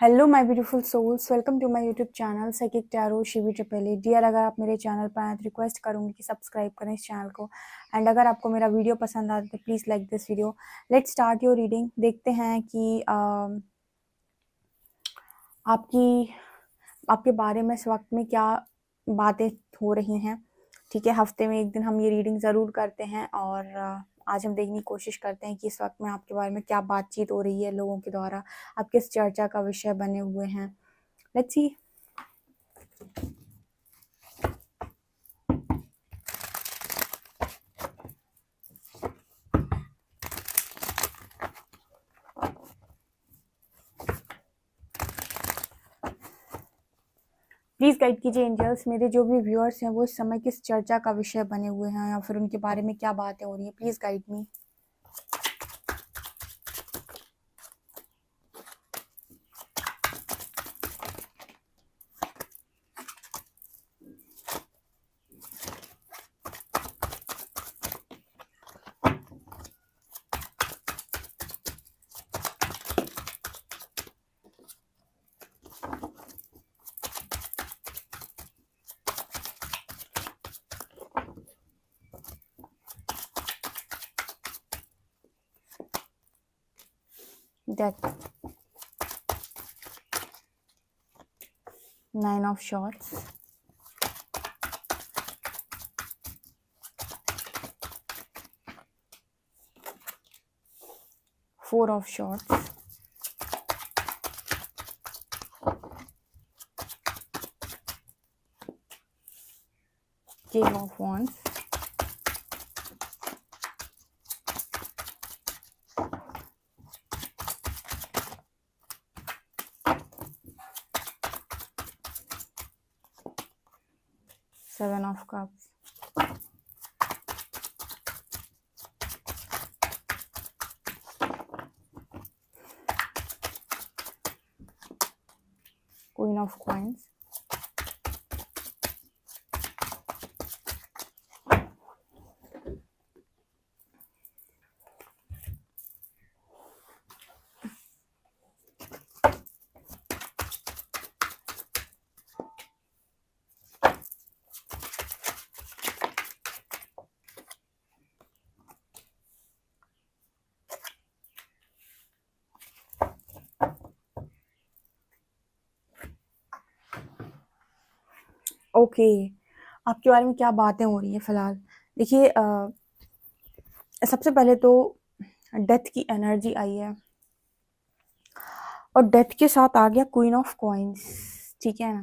Hello my beautiful souls, welcome to my YouTube channel psychic tarot Shivi triple. Dear, अगर आप मेरे channel पर आए तो रिक्वेस्ट करूंगी कि सब्सक्राइब करें इस चैनल को। एंड अगर आपको मेरा वीडियो पसंद आता है तो please like this video. Let's start your reading. देखते हैं कि आपके बारे में इस वक्त में क्या बातें हो रही हैं। ठीक है, हफ्ते में एक दिन हम ये रीडिंग ज़रूर करते हैं और आज हम देखने की कोशिश करते हैं कि इस वक्त में आपके बारे में क्या बातचीत हो रही है लोगों के द्वारा, आप किस चर्चा का विषय बने हुए हैं। Let's see. प्लीज़ गाइड कीजिए एंजल्स, मेरे जो भी व्यूअर्स हैं वो इस समय किस चर्चा का विषय बने हुए हैं या फिर उनके बारे में क्या बातें हो रही हैं। Please guide me. Death, 9 of shorts, 4 of shorts, king of wands, seven of cups, queen of coins, okay. आपके बारे में क्या बातें हो रही है फिलहाल। देखिए, सबसे पहले तो डेथ की एनर्जी आई है और डेथ के साथ आ गया क्वीन ऑफ कॉइन्स। ठीक है ना,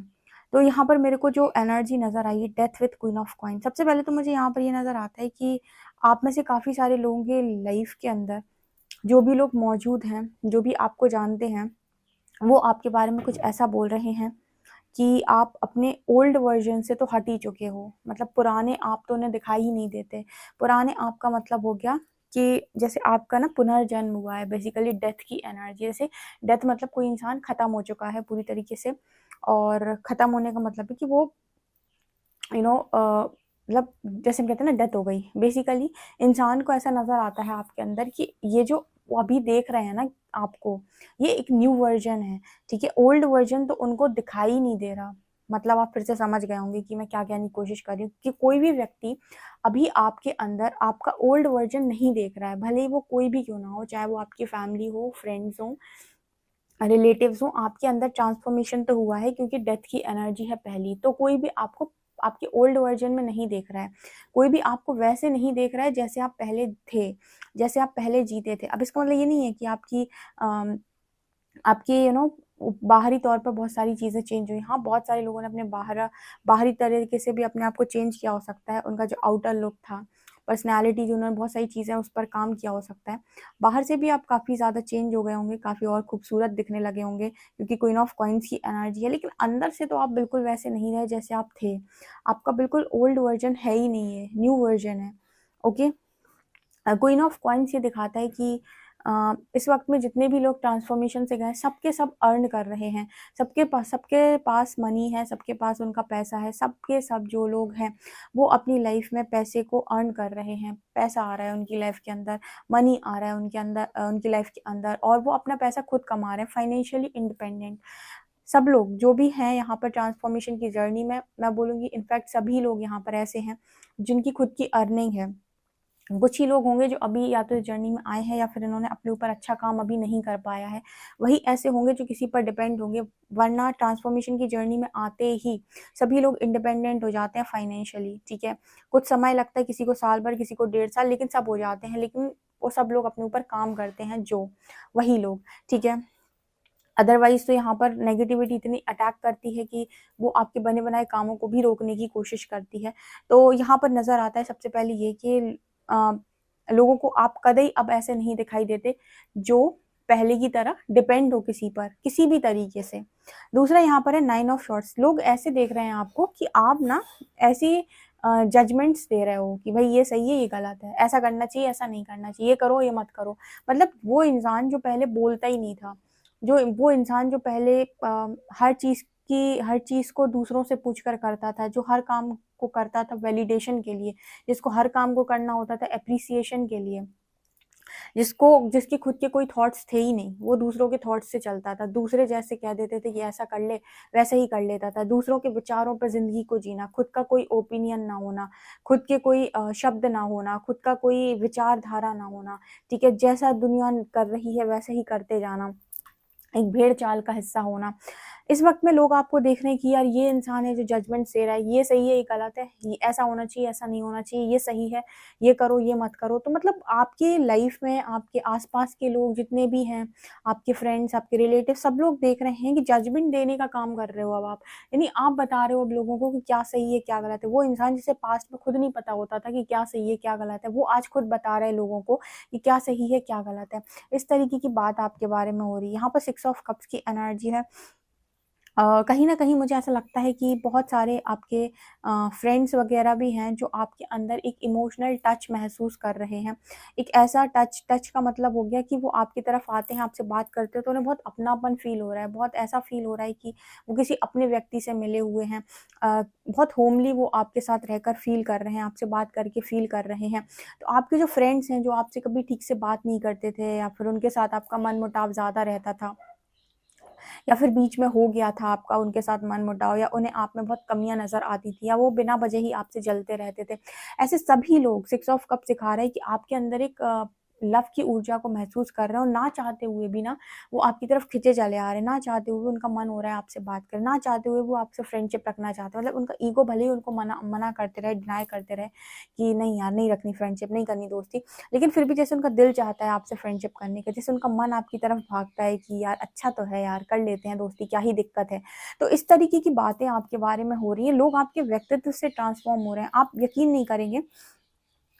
तो यहाँ पर मेरे को जो एनर्जी नज़र आई है death with queen of coins, सबसे पहले तो मुझे यहाँ पर ये नज़र आता है कि आप में से काफ़ी सारे लोगों के लाइफ के अंदर जो भी लोग मौजूद हैं, जो भी आपको जानते हैं, वो आपके बारे में कुछ ऐसा बोल रहे हैं कि आप अपने ओल्ड वर्जन से तो हट ही चुके हो। मतलब पुराने आप तो उन्हें दिखाई ही नहीं देते। पुराने आप का मतलब हो गया कि जैसे आपका ना पुनर्जन्म हुआ है, बेसिकली डेथ की एनर्जी। जैसे डेथ मतलब कोई इंसान खत्म हो चुका है पूरी तरीके से, और खत्म होने का मतलब है कि वो मतलब जैसे हम कहते हैं ना डेथ हो गई। बेसिकली इंसान को ऐसा नज़र आता है आपके अंदर कि ये जो वो अभी देख रहे हैं ना आपको, ये एक न्यू वर्जन है। ठीक है, ओल्ड वर्जन तो उनको दिखाई नहीं दे रहा। मतलब आप फिर से समझ गए होंगे कि मैं क्या कहने की कोशिश कर रही हूँ, कि कोई भी व्यक्ति अभी आपके अंदर आपका ओल्ड वर्जन नहीं देख रहा है, भले ही वो कोई भी क्यों ना हो, चाहे वो आपकी फैमिली हो, फ्रेंड्स हो, रिलेटिव्स हो। आपके अंदर ट्रांसफॉर्मेशन तो हुआ है क्योंकि डेथ की एनर्जी है पहली। तो कोई भी आपको आपके ओल्ड वर्जन में नहीं देख रहा है, कोई भी आपको वैसे नहीं देख रहा है जैसे आप पहले थे, जैसे आप पहले जीते थे। अब इसका मतलब ये नहीं है कि आपकी बाहरी तौर पर बहुत सारी चीज़ें चेंज हुई। हाँ, बहुत सारे लोगों ने अपने बाहरी तरीके से भी अपने आप को चेंज किया हो सकता है। उनका जो आउटर लुक था, पर्सनैलिटी, जो उन्होंने बहुत सारी चीज़ें उस पर काम किया हो सकता है। बाहर से भी आप काफ़ी ज़्यादा चेंज हो गए होंगे, काफ़ी और खूबसूरत दिखने लगे होंगे क्योंकि क्वीन ऑफ कॉइन्स की एनर्जी है। लेकिन अंदर से तो आप बिल्कुल वैसे नहीं रहे जैसे आप थे। आपका बिल्कुल ओल्ड वर्जन है ही नहीं है, न्यू वर्जन है। ओके, क्वीन ऑफ कॉइन्स ये दिखाता है कि इस वक्त में जितने भी लोग ट्रांसफॉर्मेशन से गए सबके सब अर्न कर रहे हैं, सबके पास मनी है, सबके पास उनका पैसा है, सबके सब जो लोग हैं वो अपनी लाइफ में पैसे को अर्न कर रहे हैं, पैसा आ रहा है उनकी लाइफ के अंदर, मनी आ रहा है उनके अंदर, उनकी लाइफ के अंदर, और वो अपना पैसा खुद कमा रहे हैं, फाइनेंशियली इंडिपेंडेंट। सब लोग जो भी हैं यहाँ पर ट्रांसफॉर्मेशन की जर्नी में, मैं बोलूँगी इनफैक्ट सभी लोग यहाँ पर ऐसे हैं जिनकी खुद की अर्निंग है। कुछ ही लोग होंगे जो अभी या तो जर्नी में आए हैं या फिर इन्होंने अपने ऊपर अच्छा काम अभी नहीं कर पाया है, वही ऐसे होंगे जो किसी पर डिपेंड होंगे, वरना ट्रांसफॉर्मेशन की जर्नी में आते ही सभी लोग इंडिपेंडेंट हो जाते हैं फाइनेंशियली। ठीक है, कुछ समय लगता है, किसी को साल भर, किसी को 1.5 साल, लेकिन सब हो जाते हैं। लेकिन वो सब लोग अपने ऊपर काम करते हैं, जो वही लोग। ठीक है, अदरवाइज तो यहाँ पर नेगेटिविटी इतनी अटैक करती है कि वो आपके बने बनाए कामों को भी रोकने की कोशिश करती है। तो यहाँ पर नज़र आता है सबसे पहले ये कि लोगों को आप कदई अब ऐसे नहीं दिखाई देते जो पहले की तरह डिपेंड हो किसी पर, किसी भी तरीके से। दूसरा यहाँ पर है 9 ऑफ शॉर्ट्स। लोग ऐसे देख रहे हैं आपको कि आप ना ऐसी जजमेंट्स दे रहे हो कि भाई ये सही है, ये गलत है, ऐसा करना चाहिए, ऐसा नहीं करना चाहिए, ये करो, ये मत करो। मतलब वो इंसान जो पहले बोलता ही नहीं था, जो वो इंसान जो पहले हर चीज़ को दूसरों से पूछ कर करता था, जो हर काम को करता था वैलिडेशन के लिए, जिसको हर काम को करना होता था एप्रिसिएशन के लिए, जिसके खुद के कोई थॉट्स थे ही नहीं, वो दूसरों के थॉट्स से चलता था, दूसरे जैसे कह देते थे कि ऐसा कर ले, वैसे ही कर लेता था, दूसरों के विचारों पर जिंदगी को जीना, खुद का कोई ओपिनियन ना होना, खुद के कोई शब्द ना होना, खुद का कोई विचारधारा ना होना। ठीक है, जैसा दुनिया कर रही है वैसे ही करते जाना, एक भेड़ चाल का हिस्सा होना। इस वक्त में लोग आपको देख रहे हैं कि यार ये इंसान है जो जजमेंट दे रहा है, ये सही है, ये गलत है, ये ऐसा होना चाहिए, ऐसा नहीं होना चाहिए, ये सही है, ये करो, ये मत करो। तो मतलब आपके लाइफ में आपके आसपास के लोग जितने भी हैं, आपके फ्रेंड्स, आपके रिलेटिव, सब लोग देख रहे हैं कि जजमेंट देने का काम कर रहे हो अब आप, यानी आप बता रहे हो अब लोगों को कि क्या सही है, क्या गलत है। वो इंसान जिसे पास्ट में खुद नहीं पता होता था कि क्या सही है, क्या गलत है, वो आज खुद बता रहे हैं लोगों को कि क्या सही है, क्या गलत है। इस तरीके की बात आपके बारे में हो रही है। यहाँ पर 6 ऑफ कप्स की एनर्जी है। कहीं न कहीं मुझे ऐसा लगता है कि बहुत सारे आपके फ्रेंड्स वगैरह भी हैं जो आपके अंदर एक इमोशनल टच महसूस कर रहे हैं। एक ऐसा टच का मतलब हो गया कि वो आपकी तरफ आते हैं, आपसे बात करते हैं तो उन्हें बहुत अपनापन फ़ील हो रहा है, बहुत ऐसा फ़ील हो रहा है कि वो किसी अपने व्यक्ति से मिले हुए हैं। बहुत होमली वो आपके साथ रहकर फ़ील कर रहे हैं, आपसे बात करके फ़ील कर रहे हैं। तो आपके जो फ्रेंड्स हैं, जो आपसे कभी ठीक से बात नहीं करते थे या फिर उनके साथ आपका मनमुटाव ज़्यादा रहता था, या फिर बीच में हो गया था आपका उनके साथ मनमुटाव, या उन्हें आप में बहुत कमियाँ नज़र आती थी, या वो बिना वजह ही आपसे जलते रहते थे। ऐसे सभी लोग 6 ऑफ कप सिखा रहे हैं कि आपके अंदर एक लव की ऊर्जा को महसूस कर रहे हो, ना चाहते हुए भी ना वो आपकी तरफ खिंचे चले आ रहे हैं, ना चाहते हुए उनका मन हो रहा है आपसे बात करें, ना चाहते हुए वो आपसे फ्रेंडशिप रखना चाहते हैं। मतलब उनका ईगो भले ही उनको मना मना करते रहे, डिनाई करते रहे कि नहीं यार, नहीं रखनी फ्रेंडशिप, नहीं करनी दोस्ती, लेकिन फिर भी जैसे उनका दिल चाहता है आपसे फ्रेंडशिप करने का, जैसे उनका मन आपकी तरफ भागता है कि यार अच्छा तो है यार, कर लेते हैं दोस्ती, क्या ही दिक्कत है। तो इस तरीके की बातें आपके बारे में हो रही हैं, लोग आपके व्यक्तित्व से ट्रांसफॉर्म हो रहे हैं। आप यकीन नहीं करेंगे,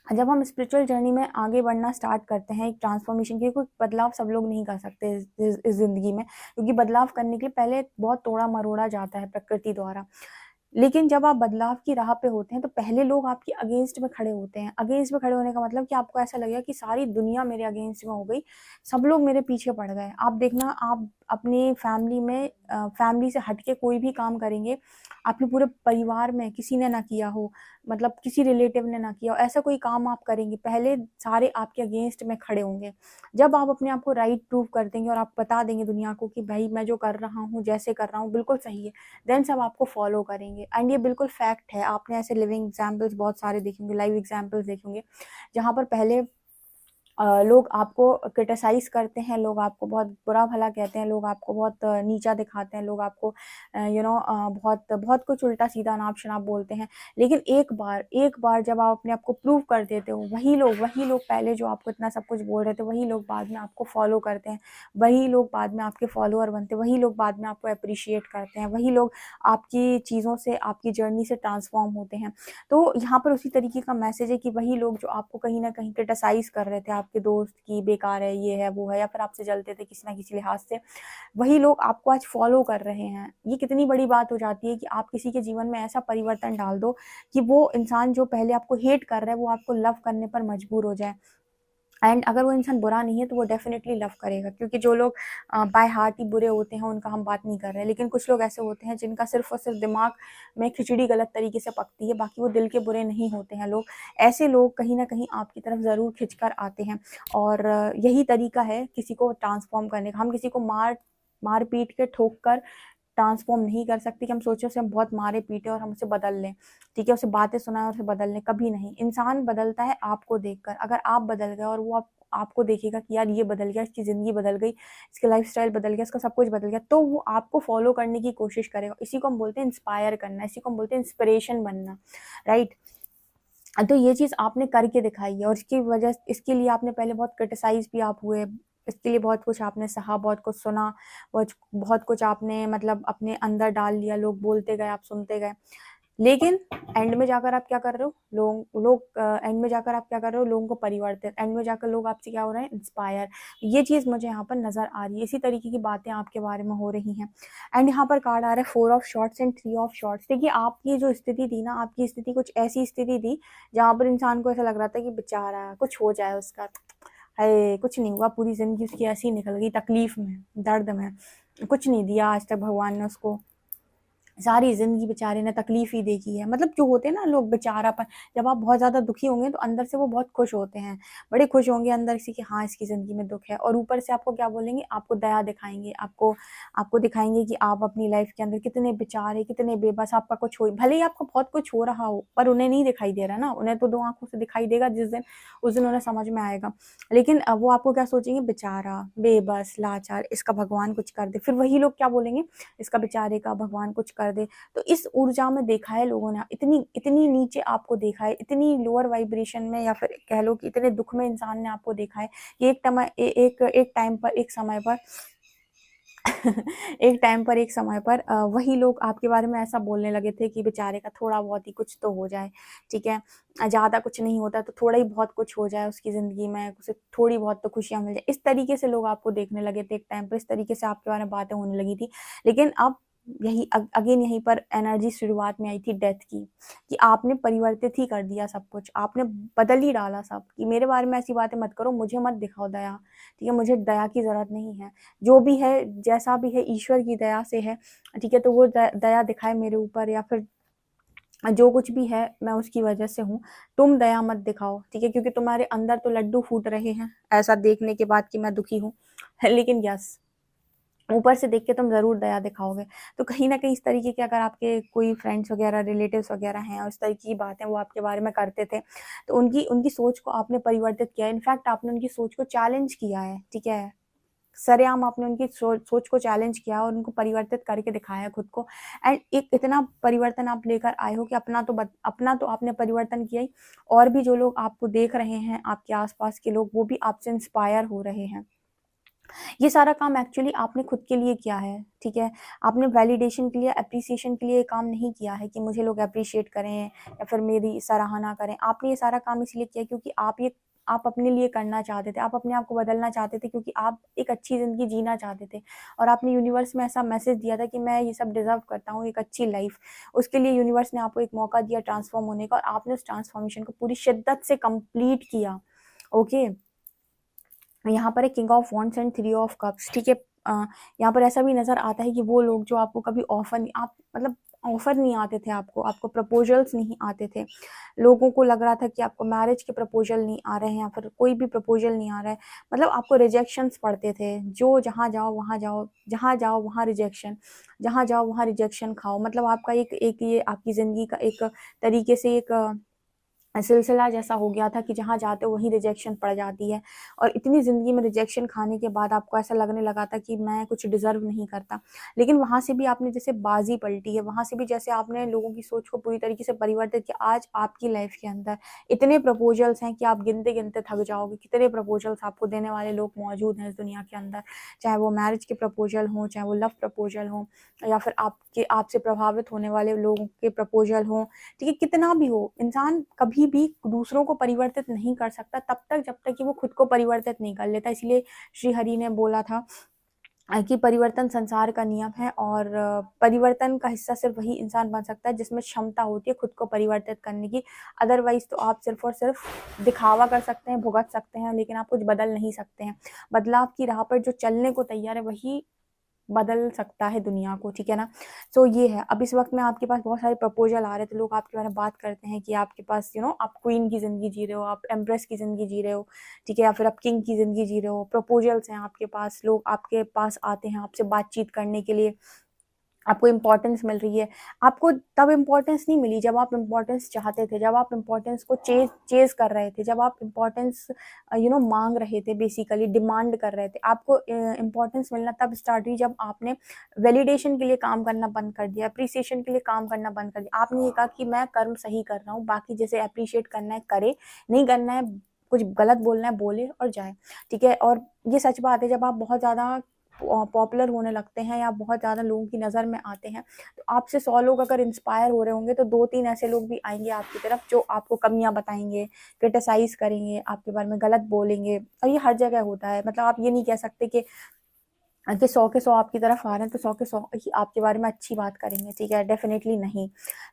जब हम स्पिरिचुअल जर्नी में आगे बढ़ना स्टार्ट करते हैं, एक ट्रांसफॉर्मेशन के, कोई बदलाव सब लोग नहीं कर सकते इस ज़िंदगी में, क्योंकि बदलाव करने के लिए पहले बहुत तोड़ा-मरोड़ा जाता है प्रकृति द्वारा। लेकिन जब आप बदलाव की राह पे होते हैं, तो पहले लोग आपके अगेंस्ट में खड़े होते हैं। अगेंस्ट में खड़े होने का मतलब कि आपको ऐसा लगेगा कि सारी दुनिया मेरे अगेंस्ट में हो गई, सब लोग मेरे पीछे पड़ गए। आप देखना, आप अपनी फैमिली में फैमिली से हट के कोई भी काम करेंगे, आपके पूरे परिवार में किसी ने ना किया हो, मतलब किसी रिलेटिव ने ना किया हो, ऐसा कोई काम आप करेंगे, पहले सारे आपके अगेंस्ट में खड़े होंगे। जब आप अपने आप को राइट प्रूव कर देंगे और आप बता देंगे दुनिया को कि भाई मैं जो कर रहा हूँ, जैसे कर रहा हूँ, बिल्कुल सही है, देन सब आपको फॉलो करेंगे। एंड ये बिल्कुल फैक्ट है। आपने ऐसे लिविंग एग्जाम्पल्स बहुत सारे देखे होंगे, लाइव एग्जाम्पल्स देखे होंगे, जहाँ पर पहले लोग आपको क्रिटिसाइज़ करते हैं, लोग आपको बहुत बुरा-भला कहते हैं, लोग आपको बहुत नीचा दिखाते हैं, लोग आपको बहुत बहुत कुछ उल्टा-सीधा नाप-शनाप बोलते हैं। लेकिन एक बार जब आप अपने आप को प्रूव कर देते हो, वही लोग पहले जो आपको इतना सब कुछ बोल रहे थे, वही लोग बाद में आपको फ़ॉलो करते हैं, वही लोग बाद में आपके फ़ॉलोअर बनते हैं, वही लोग बाद में आपको एप्रिशिएट करते हैं, वही लोग आपकी चीज़ों से, आपकी जर्नी से ट्रांसफ़ॉर्म होते हैं। तो यहाँ पर उसी तरीके का मैसेज है कि वही लोग जो आपको कहीं न कहीं क्रिटिसाइज़ कर रहे थे, आपके दोस्त की बेकार है, ये है, वो है, या फिर आपसे जलते थे किसी न किसी लिहाज से, वही लोग आपको आज फ़ॉलो कर रहे हैं। ये कितनी बड़ी बात हो जाती है कि आप किसी के जीवन में ऐसा परिवर्तन डाल दो कि वो इंसान जो पहले आपको हेट कर रहा है, वो आपको लव करने पर मजबूर हो जाए। एंड अगर वो इंसान बुरा नहीं है तो वो डेफिनेटली लव करेगा, क्योंकि जो लोग बाय हार्ट ही बुरे होते हैं उनका हम बात नहीं कर रहे, लेकिन कुछ लोग ऐसे होते हैं जिनका सिर्फ और सिर्फ दिमाग में खिचड़ी गलत तरीके से पकती है, बाकी वो दिल के बुरे नहीं होते हैं लोग। ऐसे लोग कहीं ना कहीं आपकी तरफ ज़रूर खिंच कर आते हैं, और यही तरीका है किसी को ट्रांसफॉर्म करने का। हम किसी को मार पीट के ठोक कर ट्रांसफॉर्म नहीं कर सकते कि हम सोचे उसे हम बहुत मारे पीटे और हम उसे बदल लें, ठीक है, उसे बातें सुनाएं और उसे बदल लें, कभी नहीं। इंसान बदलता है आपको देखकर। अगर आप बदल गए और वो आपको देखेगा कि यार ये बदल गया, इसकी ज़िंदगी बदल गई, इसका लाइफस्टाइल बदल गया, इसका सब कुछ बदल गया, तो वो आपको फॉलो करने की कोशिश करेगा। इसी को हम बोलते हैं इंस्पायर करना, इसी को हम बोलते हैं इंस्पिरेशन बनना, राइट। तो ये चीज़ आपने करके दिखाई है, और इसके लिए आपने पहले बहुत क्रिटिसाइज भी आप हुए, इसके लिए बहुत कुछ आपने सहा, बहुत कुछ सुना, बहुत कुछ आपने मतलब अपने अंदर डाल लिया, लोग बोलते गए, आप सुनते गए। लेकिन एंड में जाकर आप क्या कर रहे हो, एंड में जाकर आप क्या कर रहे हो, लोगों को परिवर्तित, एंड में जाकर लोग आपसे क्या हो रहे हैं, इंस्पायर। ये चीज़ मुझे यहाँ पर नज़र आ रही है, इसी तरीके की बातें आपके बारे में हो रही हैं। एंड यहाँ पर कार्ड आ रहा है 4 of shorts and 3 of shorts. देखिए आपकी जो स्थिति थी ना, आपकी स्थिति कुछ ऐसी स्थिति थी जहाँ पर इंसान को ऐसा लग रहा था कि बेचारा कुछ हो जाए उसका, है कुछ नहीं हुआ, पूरी जिंदगी उसकी ऐसी ही निकल गई, तकलीफ में, दर्द में, कुछ नहीं दिया आज तक भगवान ने उसको, सारी ज़िंदगी बेचारे ने तकलीफ़ ही देखी है। मतलब जो होते हैं ना लोग बेचारापन, जब आप बहुत ज़्यादा दुखी होंगे तो अंदर से वो बहुत खुश होते हैं, बड़े खुश होंगे अंदर से कि हाँ, इसकी ज़िंदगी में दुःख है, और ऊपर से आपको क्या बोलेंगे, आपको दया दिखाएँगे, आपको आपको दिखाएँगे कि आप अपनी लाइफ़ के अंदर कितने बेचारे, कितने बेबस, आपका कुछ हो, भले ही आपको बहुत कुछ हो रहा हो, पर उन्हें नहीं दिखाई दे रहा ना, उन्हें तो 2 आँखों से दिखाई देगा उस दिन उन्हें समझ में आएगा। लेकिन वो आपको क्या सोचेंगे, बेचारा, बेबस, लाचार, इसका भगवान कुछ कर दे। फिर वही लोग क्या बोलेंगे, इसका बेचारे का भगवान कुछ कर दे। तो इस ऊर्जा में देखा है लोगों ने, इतनी इतनी नीचे आपको देखा है, इतनी लोअर वाइब्रेशन में, या फिर कह लो कि इतने दुख में इंसान ने आपको देखा है कि एक टाइम पर, एक समय पर एक समय पर वही लोग आपके बारे में ऐसा बोलने लगे थे कि बेचारे का थोड़ा बहुत ही कुछ तो हो जाए, ठीक है, ज़्यादा कुछ नहीं होता तो थोड़ा ही बहुत कुछ हो जाए उसकी ज़िंदगी में, उसे थोड़ी बहुत तो खुशियाँ मिल जाए। इस तरीके से लोग आपको देखने लगे थे एक टाइम पर, इस तरीके से आपके बारे में बातें होने लगी थी। लेकिन अब अगेन यहीं पर एनर्जी शुरुआत में आई थी डेथ की, कि आपने परिवर्तित ही कर दिया सब कुछ, आपने बदल ही डाला सब, कि मेरे बारे में ऐसी बातें मत करो, मुझे मत दिखाओ दया, ठीक है, मुझे दया की ज़रूरत नहीं है, जो भी है, जैसा भी है, ईश्वर की दया से है, ठीक है, तो वो दया दिखाए मेरे ऊपर, या फिर जो कुछ भी है मैं उसकी वजह से हूँ, तुम दया मत दिखाओ, ठीक है, क्योंकि तुम्हारे अंदर तो लड्डू फूट रहे हैं ऐसा देखने के बाद कि मैं दुखी हूँ। लेकिन यस, ऊपर से देख के तुम ज़रूर दया दिखाओगे। तो कहीं न कहीं इस तरीके के अगर आपके कोई फ्रेंड्स वगैरह, रिलेटिव्स वगैरह हैं और इस तरीके की बातें वो आपके बारे में करते थे, तो उनकी उनकी सोच को आपने परिवर्तित किया है। इनफैक्ट आपने उनकी सोच को चैलेंज किया है, ठीक है? सरेआम आपने उनकी सोच को चैलेंज किया और उनको परिवर्तित करके दिखाया खुद को, एंड एक इतना परिवर्तन आप लेकर आए हो कि अपना तो आपने परिवर्तन किया ही, और भी जो लोग आपको देख रहे हैं, आपके आस-पास के लोग, वो भी आपसे इंस्पायर हो रहे हैं। ये सारा काम एक्चुअली आपने खुद के लिए किया है, ठीक है? आपने वैलिडेशन के लिए, एप्रिसिएशन के लिए ये काम नहीं किया है कि मुझे लोग एप्रिशिएट करें या फिर मेरी सराहना करें। आपने ये सारा काम इसलिए किया क्योंकि आप अपने लिए करना चाहते थे, आप अपने आप को बदलना चाहते थे, क्योंकि आप एक अच्छी ज़िंदगी जीना चाहते थे, और आपने यूनिवर्स में ऐसा मैसेज दिया था कि मैं ये सब डिज़र्व करता हूँ, एक अच्छी लाइफ़। उसके लिए यूनिवर्स ने आपको एक मौका दिया ट्रांसफ़ॉर्म होने का, और आपने उस ट्रांसफ़ॉर्मेशन को पूरी शिद्दत से कंप्लीट किया, ओके? यहाँ पर है king of wands and 3 of cups, ठीक है। यहाँ पर ऐसा भी नज़र आता है कि वो लोग जो आपको कभी ऑफ़र नहीं आते थे, आपको प्रपोज़ल्स नहीं आते थे। लोगों को लग रहा था कि आपको मैरिज के प्रपोज़ल नहीं आ रहे हैं, या फिर कोई भी प्रपोज़ल नहीं आ रहा है। मतलब आपको रिजेक्शंस पड़ते थे, जहाँ जाओ वहाँ जाओ, जहाँ जाओ वहाँ रिजेक्शन, जहाँ जाओ वहाँ रिजेक्शन खाओ। मतलब आपका एक एक ये आपकी ज़िंदगी का एक तरीके से एक सिलसिला जैसा हो गया था कि जहाँ जाते हो वहीं रिजेक्शन पड़ जाती है, और इतनी ज़िंदगी में रिजेक्शन खाने के बाद आपको ऐसा लगने लगा था कि मैं कुछ डिज़र्व नहीं करता। लेकिन वहाँ से भी आपने जैसे बाज़ी पलटी है, वहाँ से भी जैसे आपने लोगों की सोच को पूरी तरीके से परिवर्तित किया। आज आपकी लाइफ़ के अंदर इतने प्रपोज़ल्स हैं कि आप गिनते-गिनते थक जाओगे, कितने प्रपोज़ल्स आपको देने वाले लोग मौजूद हैं इस दुनिया के अंदर। चाहे वो मैरिज के प्रपोज़ल हों, चाहे वो लव प्रपोज़ल हों, या फिर आपसे प्रभावित होने वाले लोगों के प्रपोज़ल हों, ठीक है, कितना भी हो, इंसान कभी भी दूसरों को परिवर्तित नहीं कर सकता तब तक जब तक कि वो खुद को परिवर्तित नहीं कर लेता। इसलिए श्री हरि ने बोला था कि परिवर्तन संसार का नियम है और परिवर्तन का हिस्सा सिर्फ वही इंसान बन सकता है जिसमें क्षमता होती है खुद को परिवर्तित करने की। अदरवाइज तो आप सिर्फ और सिर्फ दिखावा कर सकते हैं, भुगत सकते हैं, लेकिन आप कुछ बदल नहीं सकते हैं। बदलाव की राह पर जो चलने को तैयार है वही बदल सकता है दुनिया को, ठीक है ना। सो ये है। अब इस वक्त में आपके पास बहुत सारे प्रपोजल आ रहे थे, लोग आपके बारे में बात करते हैं कि आपके पास आप क्वीन की जिंदगी जी रहे हो, आप एम्प्रेस की जिंदगी जी रहे हो, ठीक है, या फिर आप किंग की जिंदगी जी रहे हो। प्रपोजल्स हैं आपके पास, लोग आपके पास आते हैं आपसे बातचीत करने के लिए, आपको इम्पोर्टेंस मिल रही है। आपको तब इम्पोर्टेंस नहीं मिली जब आप इम्पोर्टेंस चाहते थे, जब आप इम्पोर्टेंस को चेज कर रहे थे, जब आप इम्पोर्टेंस मांग रहे थे, बेसिकली डिमांड कर रहे थे। आपको इम्पोर्टेंस मिलना तब स्टार्ट हुई जब आपने वैलिडेशन के लिए काम करना बंद कर दिया, अप्रिसिएशन के लिए काम करना बंद कर दिया। आपने ये कहा कि मैं कर्म सही कर रहा हूँ, बाकी जैसे अप्रिशिएट करना है करे, नहीं करना है, कुछ गलत बोलना है बोले और जाए, ठीक है। और ये सच बात है, जब आप बहुत ज़्यादा पॉपुलर होने लगते हैं या बहुत ज़्यादा लोगों की नज़र में आते हैं, तो आपसे 100 लोग अगर इंस्पायर हो रहे होंगे तो 2-3 ऐसे लोग भी आएंगे आपकी तरफ जो आपको कमियां बताएंगे, क्रिटिसाइज करेंगे, आपके बारे में गलत बोलेंगे। और ये हर जगह होता है। मतलब आप ये नहीं कह सकते कि 100 के 100 आपकी तरफ आ रहे हैं तो 100 के 100 ही आपके बारे में अच्छी बात करेंगे, ठीक है, डेफिनेटली नहीं।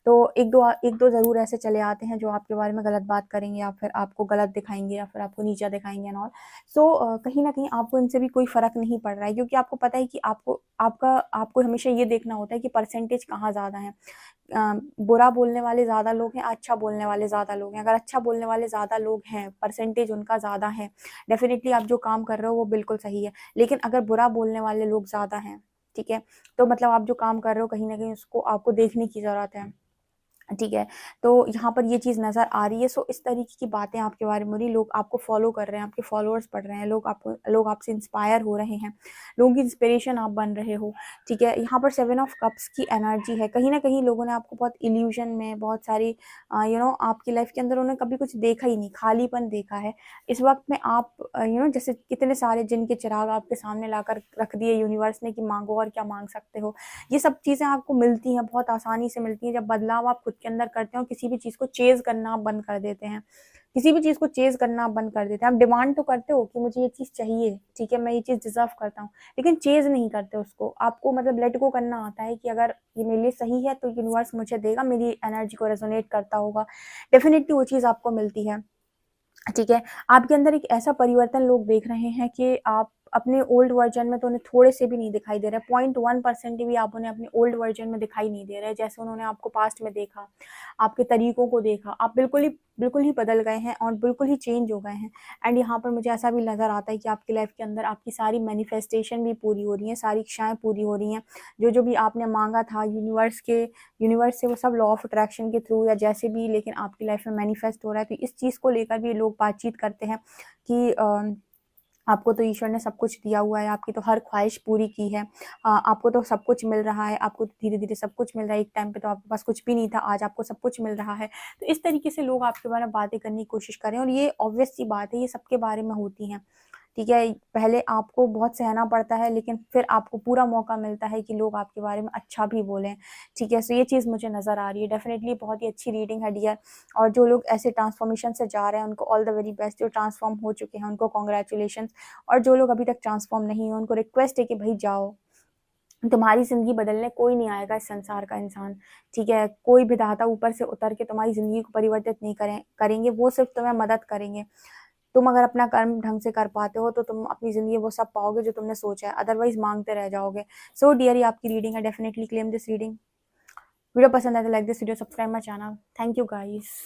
तो एक दो ज़रूर ऐसे चले आते हैं जो आपके बारे में गलत बात करेंगे या फिर आपको गलत दिखाएंगे या फिर आपको नीचा दिखाएंगे एंड ऑल। सो कहीं ना कहीं आपको इनसे भी कोई फ़र्क नहीं पड़ रहा है, क्योंकि आपको पता है कि आपको हमेशा ये देखना होता है कि परसेंटेज कहाँ ज़्यादा है। बुरा बोलने वाले ज़्यादा लोग हैं, अच्छा बोलने वाले ज़्यादा लोग हैं। अगर अच्छा बोलने वाले ज़्यादा लोग हैं, परसेंटेज उनका ज़्यादा है, डेफिनेटली आप जो काम कर रहे हो वो बिल्कुल सही है। लेकिन अगर बुरा बोलने वाले लोग ज़्यादा हैं, ठीक है, तो मतलब आप जो काम कर रहे हो कहीं न कहीं उसको आपको देखने की ज़रूरत है। ठीक है, तो यहाँ पर ये चीज़ नज़र आ रही है। सो इस तरीके की बातें आपके बारे में हो रही, लोग आपको फ़ॉलो कर रहे हैं, आपके फ़ॉलोअर्स बढ़ रहे हैं, लोग आपसे इंस्पायर हो रहे हैं, लोगों की इंस्पिरेशन आप बन रहे हो, ठीक है। यहाँ पर 7 ऑफ कप्स की एनर्जी है। कहीं न कहीं लोगों ने आपको बहुत इल्यूज़न में, बहुत सारी आपकी लाइफ़ के अंदर उन्होंने कभी कुछ देखा ही नहीं, खालीपन देखा है। इस वक़्त में आप जैसे कितने सारे जिन के चिराग आपके सामने लाकर रख दिए यूनिवर्स ने कि माँगो और क्या माँग सकते हो। ये सब चीज़ें आपको मिलती हैं, बहुत आसानी से मिलती हैं जब बदलाव आप खुद के अंदर करते हैं और किसी भी चीज़ को चेज़ करना आप बंद कर देते हैं। किसी भी चीज़ को चेज़ करना आप बंद कर देते हैं। आप डिमांड तो करते हो कि मुझे ये चीज़ चाहिए, ठीक है, मैं ये चीज़ डिज़र्व करता हूँ, लेकिन चेज़ नहीं करते उसको। आपको मतलब लेट गो करना आता है कि अगर ये मेरे लिए सही है तो यूनिवर्स मुझे देगा, मेरी एनर्जी को रेज़ोनेट करता होगा, डेफ़िनिटली वो चीज़ आपको मिलती है। ठीक है, आपके अंदर एक ऐसा परिवर्तन लोग देख रहे हैं कि आप अपने ओल्ड वर्ज़न में तो उन्हें थोड़े से भी नहीं दिखाई दे रहे, 0.1% भी आप उन्हें अपने ओल्ड वर्ज़न में दिखाई नहीं दे रहे, जैसे उन्होंने आपको पास्ट में देखा, आपके तरीकों को देखा। आप बिल्कुल ही बदल गए हैं और बिल्कुल ही चेंज हो गए हैं। एंड यहाँ पर मुझे ऐसा भी नज़र आता है कि आपकी लाइफ़ के अंदर आपकी सारी मैनिफेस्टेशन भी पूरी हो रही हैं, सारी इच्छाएँ पूरी हो रही हैं। जो भी आपने माँगा था यूनिवर्स से, वो सब लॉ ऑफ अट्रैक्शन के थ्रू या जैसे भी, लेकिन आपकी लाइफ़ में मैनिफेस्ट हो रहा है। तो इस चीज़ को लेकर भी लोग बातचीत करते हैं कि आपको तो ईश्वर ने सब कुछ दिया हुआ है, आपकी तो हर ख्वाहिश पूरी की है। आपको तो सब कुछ मिल रहा है, आपको धीरे-धीरे सब कुछ मिल रहा है। एक टाइम पे तो आपके पास कुछ भी नहीं था, आज आपको सब कुछ मिल रहा है। तो इस तरीके से लोग आपके बारे में बातें करने की कोशिश कर रहे हैं और ये ऑब्वियस सी बात है, ये सबके बारे में होती हैं। ठीक है, पहले आपको बहुत सहना पड़ता है, लेकिन फिर आपको पूरा मौका मिलता है कि लोग आपके बारे में अच्छा भी बोलें। ठीक है, सो ये चीज़ मुझे नज़र आ रही है। डेफ़िनेटली बहुत ही अच्छी रीडिंग है डियर। और जो लोग ऐसे ट्रांसफ़ॉर्मेशन से जा रहे हैं उनको ऑल द वेरी बेस्ट। जो ट्रांसफ़ॉर्म हो चुके हैं उनको कांग्रेचुलेशंस, और जो लोग अभी तक ट्रांसफ़ॉर्म नहीं हुए उनको रिक्वेस्ट है कि भई जाओ। तुम्हारी ज़िंदगी बदलने कोई नहीं आएगा इस संसार का इंसान, ठीक है? कोई विधाता ऊपर से उतर के तुम्हारी ज़िंदगी को परिवर्तित नहीं करेंगे, वो सिर्फ़ तुम्हें मदद करेंगे। तुम अगर अपना कर्म ढंग से कर पाते हो तो तुम अपनी ज़िंदगी वो सब पाओगे जो तुमने सोचा है, अदरवाइज़ माँगते रह जाओगे। सो डियर, ये आपकी रीडिंग है, definitely claim this reading. Video पसंद आए तो like this video, subscribe my channel. Thank you guys.